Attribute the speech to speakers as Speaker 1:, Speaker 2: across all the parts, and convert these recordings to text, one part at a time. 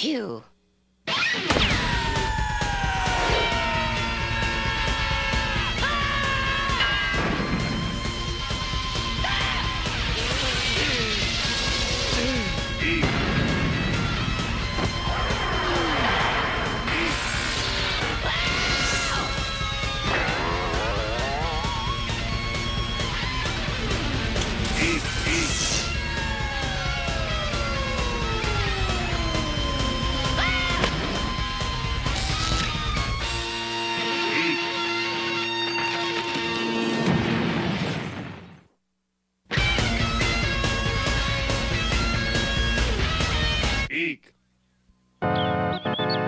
Speaker 1: Phew.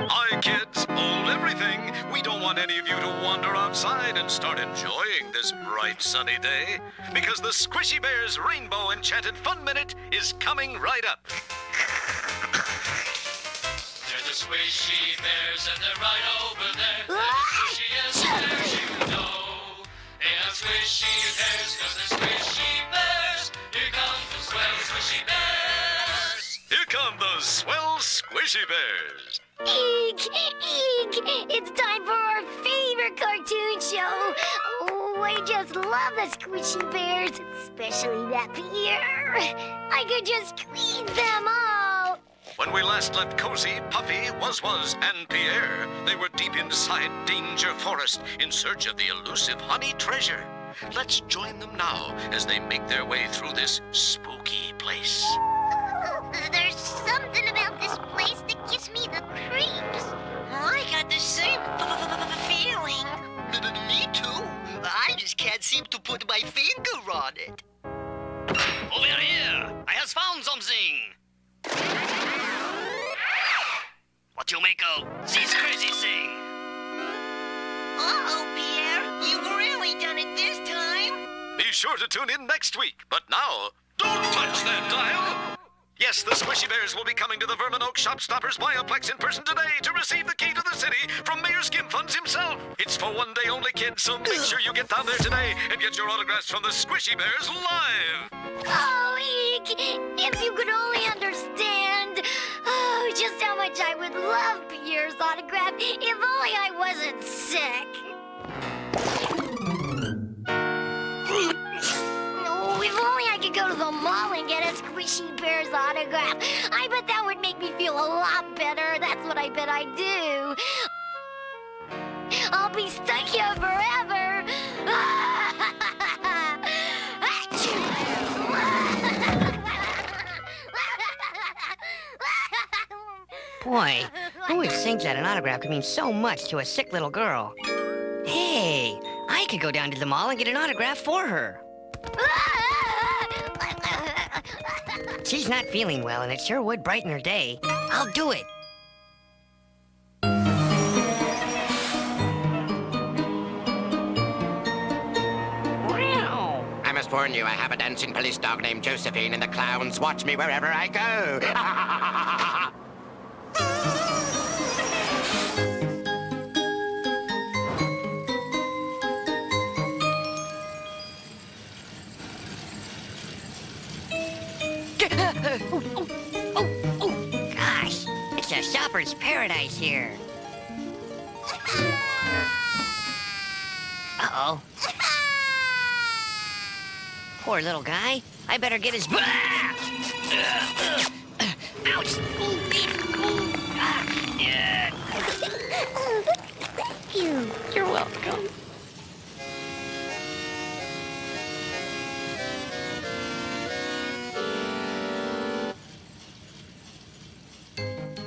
Speaker 2: Hi, kids, old everything. We don't want any of you to wander outside and start enjoying this bright sunny day, because the Squishy Bearz Rainbow Enchanted Fun Minute is coming right up.
Speaker 3: They're the Squishy Bearz and they're right over there. They're the squishiest bears you know. They are Squishy Bearz 'cause they're Squishy Bears. Here come the swell Squishy Bears.
Speaker 2: Here come those swell Squishy Bears.
Speaker 4: Eek! Eek! It's time for our favorite cartoon show! Oh, I just love the Squishy Bears, especially that Pierre. I could just squeeze them all!
Speaker 2: When we last left Cozy, Puffy, Wuz, and Pierre, they were deep inside Danger Forest in search of the elusive honey treasure. Let's join them now as they make their way through this spooky place.
Speaker 4: There's something about this place that gives me the creeps.
Speaker 5: I got the same feeling. Me too. I just can't seem to put my finger on it.
Speaker 3: Over here! I has found something! What you make of this crazy thing?
Speaker 5: Uh-oh, Pierre. You've really done it this time.
Speaker 2: Be sure to tune in next week. But now, don't touch that dial! Yes, the Squishy Bears will be coming to the Vermin Oak Shopstoppers Bioplex in person today to receive the key to the city from Mayor Skimfunds himself. It's for one day only, kids, so make sure you get down there today and get your autographs from the Squishy Bears live.
Speaker 4: Oh, Eek! If you could only understand just how much I would love Pierre's autograph if only I wasn't sick. Oh, if only I could go to the mall and get a Squishy Bear's autograph. I bet that would make me feel a lot better. That's what I bet I'd do. I'll be stuck here forever.
Speaker 1: Boy, who would think that an autograph could mean so much to a sick little girl? Hey, I could go down to the mall and get an autograph for her. She's not feeling well, and it sure would brighten her day. I'll do it.
Speaker 6: I must warn you, I have a dancing police dog named Josephine, and the clowns watch me wherever I go.
Speaker 1: Oh, gosh, it's a shopper's paradise here. Uh-oh. Poor little guy. I better get his... Ouch! Thank you. You're welcome.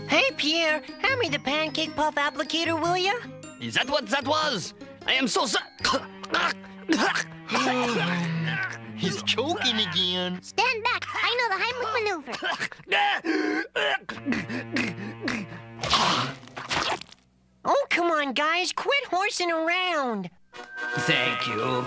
Speaker 5: Hey, Pierre, hand me the pancake puff applicator, will ya?
Speaker 3: Is that what that was? I am so sorry.
Speaker 5: He's choking again.
Speaker 4: Stand back. I know the Heimlich maneuver.
Speaker 5: Oh, come on, guys. Quit horsing around.
Speaker 7: Thank you.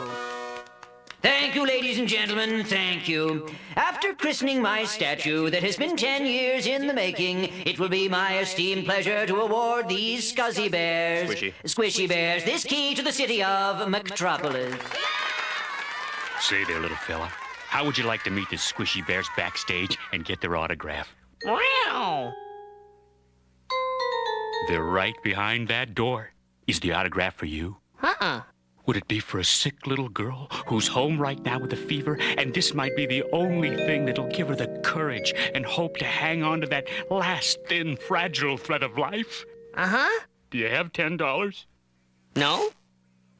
Speaker 7: Thank you, ladies and gentlemen, thank you. After christening my statue that has been 10 years in the making, it will be my esteemed pleasure to award these Scuzzy Bears, Squishy Bears, this key to the city of Metropolis.
Speaker 8: Say there, little fella. How would you like to meet the Squishy Bears backstage and get their autograph?
Speaker 1: Wow!
Speaker 8: They're right behind that door. Is the autograph for you?
Speaker 1: Uh-uh.
Speaker 8: Would it be for a sick little girl who's home right now with a fever, and this might be the only thing that'll give her the courage and hope to hang on to that last thin, fragile thread of life?
Speaker 1: Uh-huh.
Speaker 8: Do you have $10?
Speaker 1: No?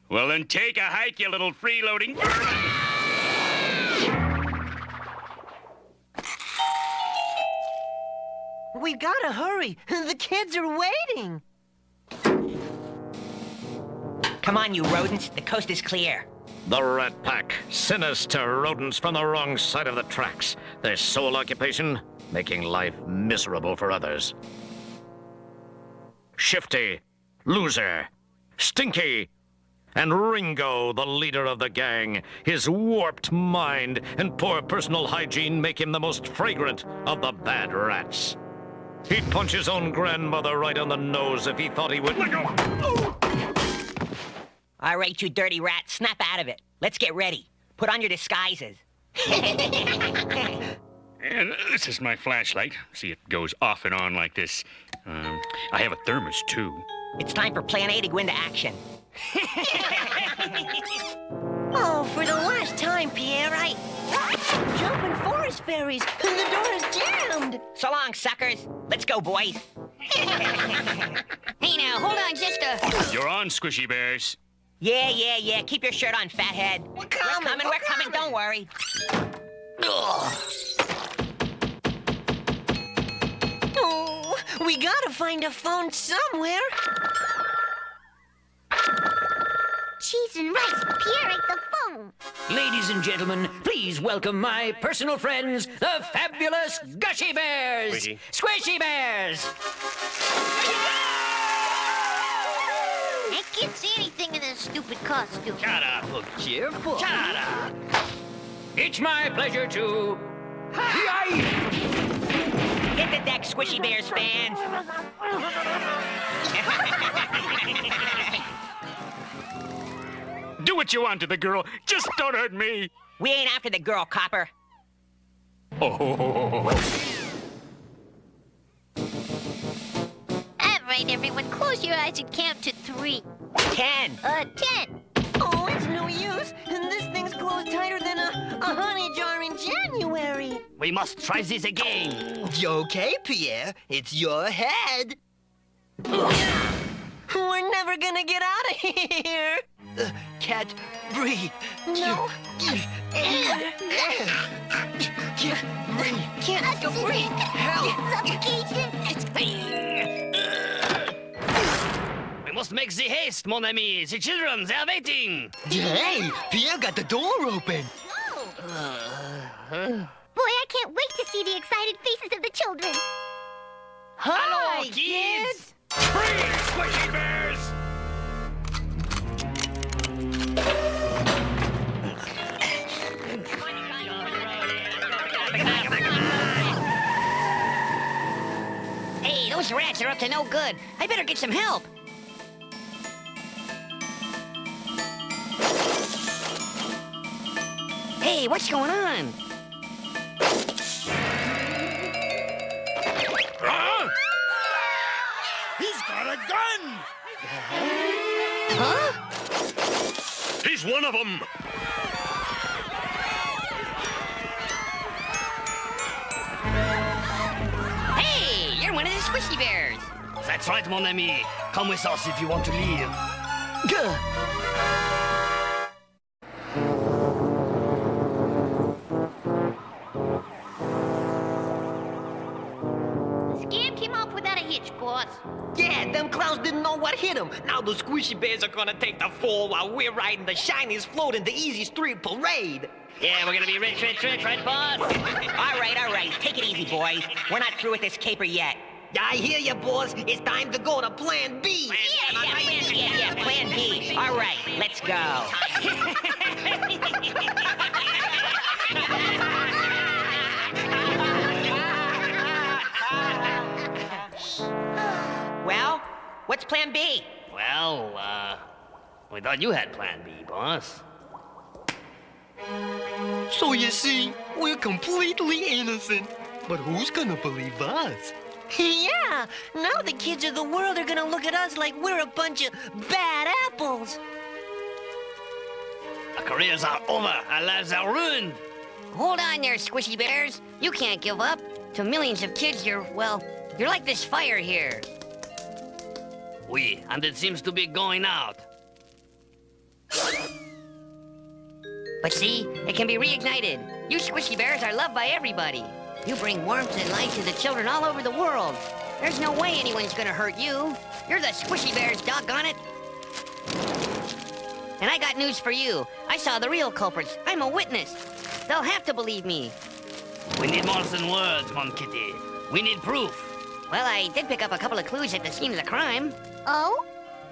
Speaker 8: Well, then take a hike, you little freeloading vermin!
Speaker 5: We've got to hurry. The kids are waiting.
Speaker 7: Come on, you rodents. The coast is clear.
Speaker 2: The Rat Pack. Sinister rodents from the wrong side of the tracks. Their sole occupation? Making life miserable for others. Shifty, Loser, Stinky, and Ringo, the leader of the gang. His warped mind and poor personal hygiene make him the most fragrant of the bad rats. He'd punch his own grandmother right on the nose if he thought he would. Let go!
Speaker 7: All right, you dirty rat, snap out of it. Let's get ready. Put on your disguises.
Speaker 8: And this is my flashlight. See, it goes off and on like this. I have a thermos, too.
Speaker 7: It's time for Plan A to go into action.
Speaker 5: Oh, for the last time, Pierre, jumping forest fairies, and the door is jammed.
Speaker 7: So long, suckers. Let's go, boys.
Speaker 1: Hey, now, hold on just a...
Speaker 8: You're on, Squishy Bears.
Speaker 7: Yeah. Keep your shirt on, fathead. We're coming. Don't worry.
Speaker 5: Oh, we gotta find a phone somewhere.
Speaker 4: Cheese and rice. Pierre ate the phone.
Speaker 7: Ladies and gentlemen, please welcome my personal friends, the fabulous Gushy Bears.
Speaker 8: Squishy.
Speaker 7: Squishy Bears.
Speaker 4: I can't see anything in this stupid costume.
Speaker 8: Shut up, cheerful. Shut up.
Speaker 7: It's my pleasure to... Hit the deck, Squishy Bears fans.
Speaker 8: Do what you want to the girl. Just don't hurt me.
Speaker 7: We ain't after the girl, copper.
Speaker 8: Oh.
Speaker 4: All right, everyone, close your eyes and count to 3.
Speaker 7: 10.
Speaker 4: 10.
Speaker 5: Oh, it's no use. This thing's closed tighter than a honey jar in January.
Speaker 1: We must try this again.
Speaker 5: Okay, Pierre. It's your head. We're never gonna get out of here. Can't breathe.
Speaker 4: No.
Speaker 5: Can't breathe. Help.
Speaker 4: Suffocation.
Speaker 1: We must make the haste, mon ami. The children, they are waiting.
Speaker 5: Hey, Pierre got the door open.
Speaker 4: Boy, I can't wait to see the excited faces of the children.
Speaker 5: Hi,
Speaker 1: kids.
Speaker 8: Freeze, Squishy Bears!
Speaker 1: Hey, those rats are up to no good. I better get some help. Hey, what's going on?
Speaker 8: He's got a gun!
Speaker 1: Huh?
Speaker 8: He's one of them!
Speaker 1: Hey, you're one of the Squishy Bears. That's right, mon ami. Come with us if you want to leave.
Speaker 4: The scam came off without a hitch, boss.
Speaker 5: Yeah, them clowns didn't know what hit them. Now the Squishy Bears are gonna take the fall while we're riding the shiniest float in the Easy Street Parade.
Speaker 1: Yeah, we're gonna be rich, right, boss?
Speaker 7: All right. Take it easy, boys. We're not through with this caper yet.
Speaker 5: I hear you, boss. It's time to go to Plan B.
Speaker 7: Yeah, Plan B. All right, let's go. Well, what's Plan B?
Speaker 1: Well, we thought you had Plan B, boss.
Speaker 5: So you see, we're completely innocent. But who's gonna believe us? Yeah, now the kids of the world are gonna look at us like we're a bunch of bad apples.
Speaker 9: Our careers are over. Our lives are ruined.
Speaker 1: Hold on there, Squishy Bears. You can't give up. To millions of kids, you're like this fire here.
Speaker 9: Oui, and it seems to be going out.
Speaker 1: But see, it can be reignited. You Squishy Bears are loved by everybody. You bring warmth and light to the children all over the world. There's no way anyone's gonna hurt you. You're the Squishy Bears, doggone it. And I got news for you. I saw the real culprits. I'm a witness. They'll have to believe me.
Speaker 9: We need more than words, Mon Kitty. We need proof.
Speaker 1: Well, I did pick up a couple of clues at the scene of the crime.
Speaker 4: Oh?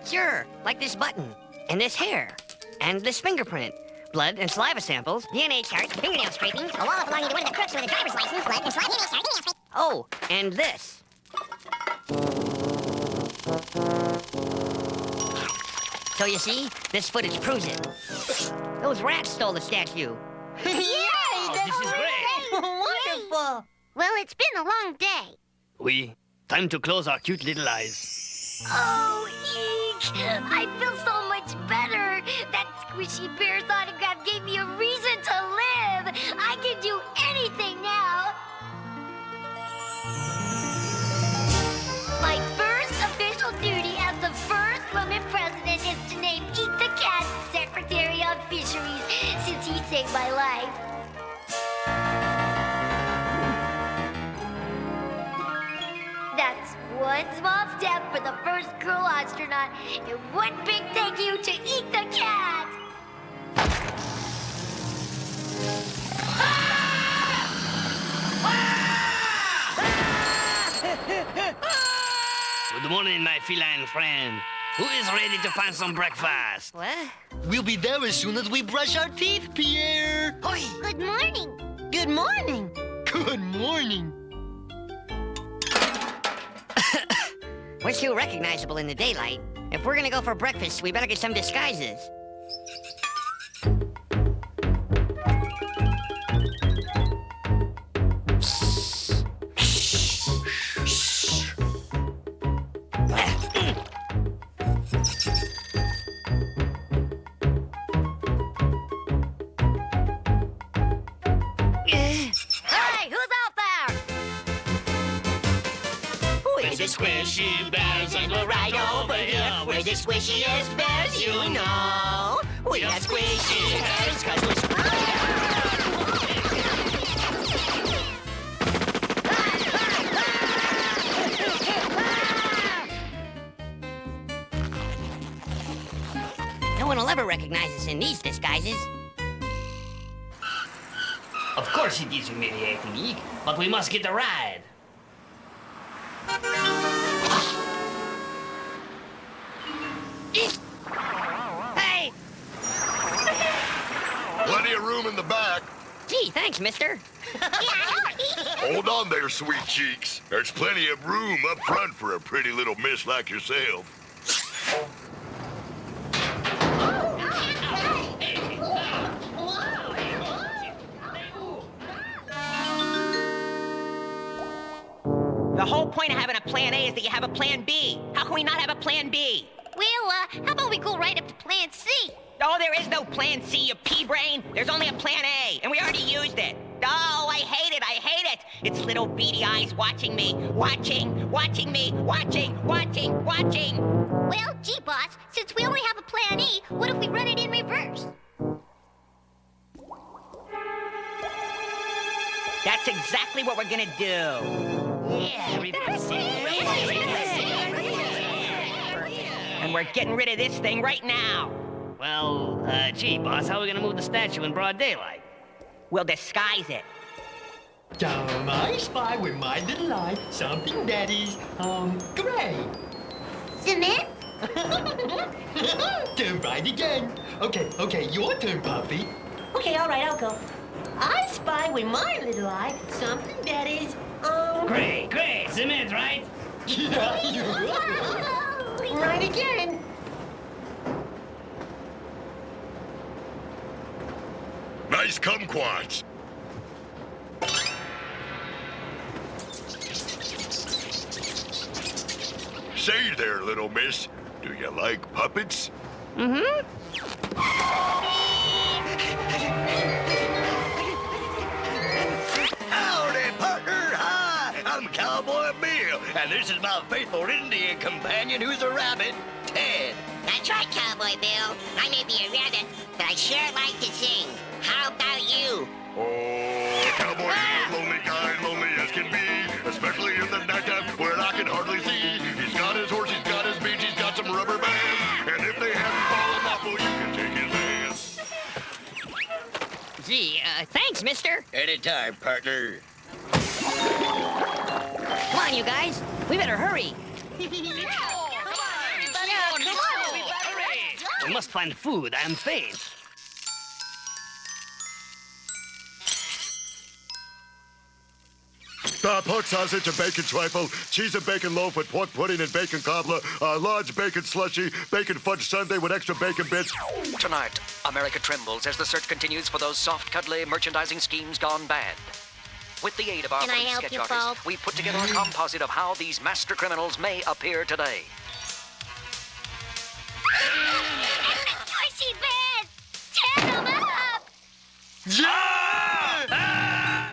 Speaker 1: Sure, like this button, and this hair, and this fingerprint. Blood and saliva samples, DNA charts, fingernail scrapings,
Speaker 4: A wallet belonging to one of the crooks with a driver's license, blood, and slide.
Speaker 1: oh, and this. So you see, this footage proves it. Those rats stole the statue.
Speaker 5: Yay!
Speaker 9: This is great.
Speaker 5: Wonderful!
Speaker 4: Well, it's been a long day.
Speaker 9: Oui, time to close our cute little eyes.
Speaker 4: Oh, eek! I feel so much better. That Squishy Bear's autograph gave me a reason to live. I can do anything now. My first official duty as the first woman president is to name Eek the Cat Secretary of Fisheries, since he saved my life. That's one small step for the first girl astronaut, and one big thank you to Eek the Cat.
Speaker 9: Good morning, my feline friend. Who is ready to find some breakfast?
Speaker 1: What?
Speaker 5: We'll be there as soon as we brush our teeth, Pierre.
Speaker 1: Hoi!
Speaker 4: Good morning.
Speaker 5: Good morning. Good morning.
Speaker 1: We're too recognizable in the daylight. If we're gonna go for breakfast, we better get some disguises.
Speaker 4: Hey, who's out there?
Speaker 3: We're the squishy bears and we're right over here. We're the squishiest bears you know. We are squishy bears 'cause we're
Speaker 1: No one will ever recognize us in these disguises.
Speaker 9: Of course it is humiliating, Eek, but we must get a ride.
Speaker 1: Hey!
Speaker 10: Plenty of room in the back.
Speaker 1: Gee, thanks, mister.
Speaker 10: Hold on there, sweet cheeks. There's plenty of room up front for a pretty little miss like yourself.
Speaker 11: The whole point of having a plan A is that you have a plan B. How can we not have a plan B?
Speaker 4: Well, how about we go right up to plan C?
Speaker 11: Oh, there is no plan C, you pea-brain. There's only a plan A, and we already used it. Oh, I hate it, I hate it. It's little beady eyes watching me, watching me, watching.
Speaker 4: Well, gee, boss, since we only have a plan E, what if we run it in reverse?
Speaker 11: That's exactly what we're gonna do.
Speaker 4: Yeah, reverse
Speaker 11: And we're getting rid of this thing right now.
Speaker 9: Well, gee, boss, how are we gonna move the statue in broad daylight?
Speaker 11: We'll disguise it.
Speaker 5: I spy with my little eye something that is, gray.
Speaker 4: Cement?
Speaker 5: Turn right again. Okay, your turn, Puffy.
Speaker 12: Okay, all right, I'll go. I spy with my little eye something that is,
Speaker 9: Great, cement, right?
Speaker 5: Yeah, you're right.
Speaker 12: right again.
Speaker 10: Nice kumquats. Say there, little miss. Do you like puppets?
Speaker 1: Mm-hmm.
Speaker 13: Howdy, partner. Hi, I'm Cowboy Bill, and this is my faithful Indian companion who's a rabbit, Ted.
Speaker 4: That's right, Cowboy Bill. I may be a rabbit, but I sure like to sing. How about you?
Speaker 10: Oh, cowboy, lonely guy, lonely as can be, especially in the nighttime when I can hardly see. He's got his horse, he's got his beach, he's got some rubber bands, and if they haven't fallen off, well, you can take his hand.
Speaker 1: Gee, thanks, mister.
Speaker 13: Anytime, partner.
Speaker 1: Come on, you guys. We better hurry.
Speaker 9: We must find food and faint.
Speaker 10: Pork sausage and bacon trifle, cheese and bacon loaf with pork pudding and bacon cobbler, large bacon slushy, bacon fudge sundae with extra bacon bits.
Speaker 14: Tonight, America trembles as the search continues for those soft, cuddly merchandising schemes gone bad. With the aid of our
Speaker 4: Can I
Speaker 14: police
Speaker 4: help
Speaker 14: sketch
Speaker 4: you,
Speaker 14: artists,
Speaker 4: folks?
Speaker 14: we put together a composite of how these master criminals may appear today.
Speaker 4: Squishy Bears! Tear them up!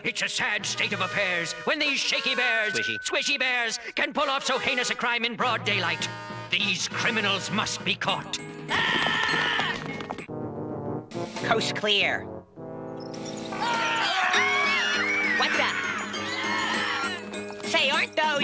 Speaker 7: It's a sad state of affairs when these shaky bears, squishy bears, can pull off so heinous a crime in broad daylight. These criminals must be caught.
Speaker 11: Coast clear. What the? Say, aren't those...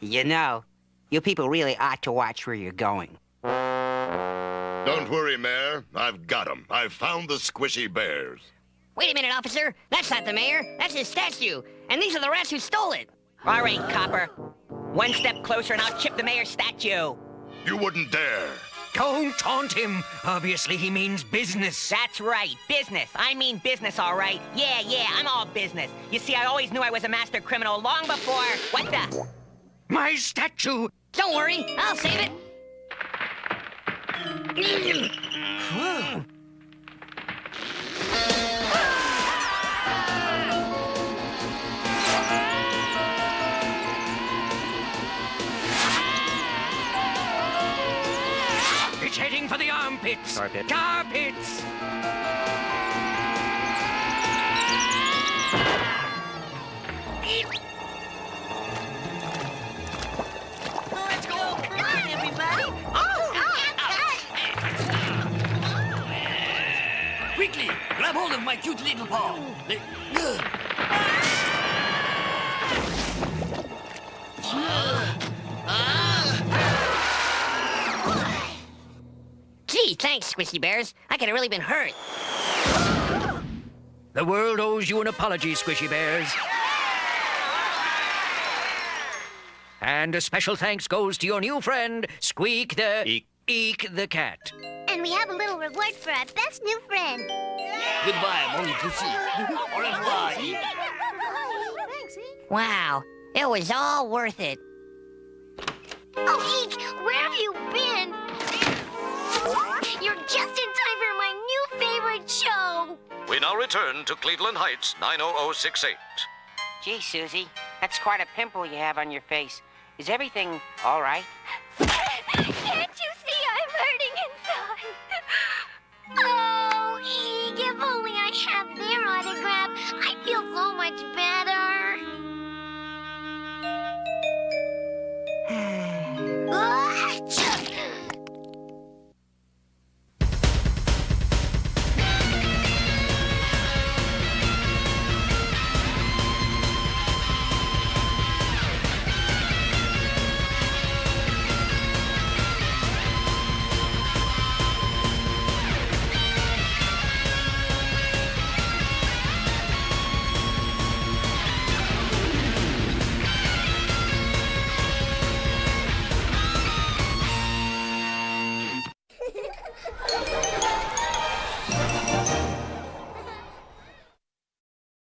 Speaker 15: You know, you people really ought to watch where you're going.
Speaker 10: Don't worry, Mayor. I've got 'em. I've found the squishy bears.
Speaker 1: Wait a minute, officer. That's not the mayor. That's his statue. And these are the rats who stole it.
Speaker 11: All right, copper. One step closer and I'll chip the mayor's statue.
Speaker 10: You wouldn't dare.
Speaker 7: Don't taunt him. Obviously, he means business.
Speaker 11: That's right, business. I mean business, all right. Yeah, I'm all business. You see, I always knew I was a master criminal long before... What the?
Speaker 7: My statue!
Speaker 1: Don't worry. I'll save it.
Speaker 7: It's heading for the armpits. Carpets.
Speaker 5: Let's go. Come on, everybody.
Speaker 9: Quickly, grab hold of my cute little paw.
Speaker 1: Gee, thanks, Squishy Bears. I could have really been hurt.
Speaker 7: The world owes you an apology, Squishy Bears. And a special thanks goes to your new friend, Squeak the... Eek the cat.
Speaker 4: And we have a little reward for our best new friend.
Speaker 9: Goodbye, mon pussy. Au revoir.
Speaker 4: Thanks, Eek.
Speaker 1: Wow, it was all worth it.
Speaker 4: Oh, Eek, where have you been? You're just in time for my new favorite show.
Speaker 2: We now return to Cleveland Heights, 90068.
Speaker 15: Gee, Susie, that's quite a pimple you have on your face. Is everything all right?
Speaker 4: Can't you see I'm hurting inside? Oh, Eek, if only I had their autograph, I'd feel so much better.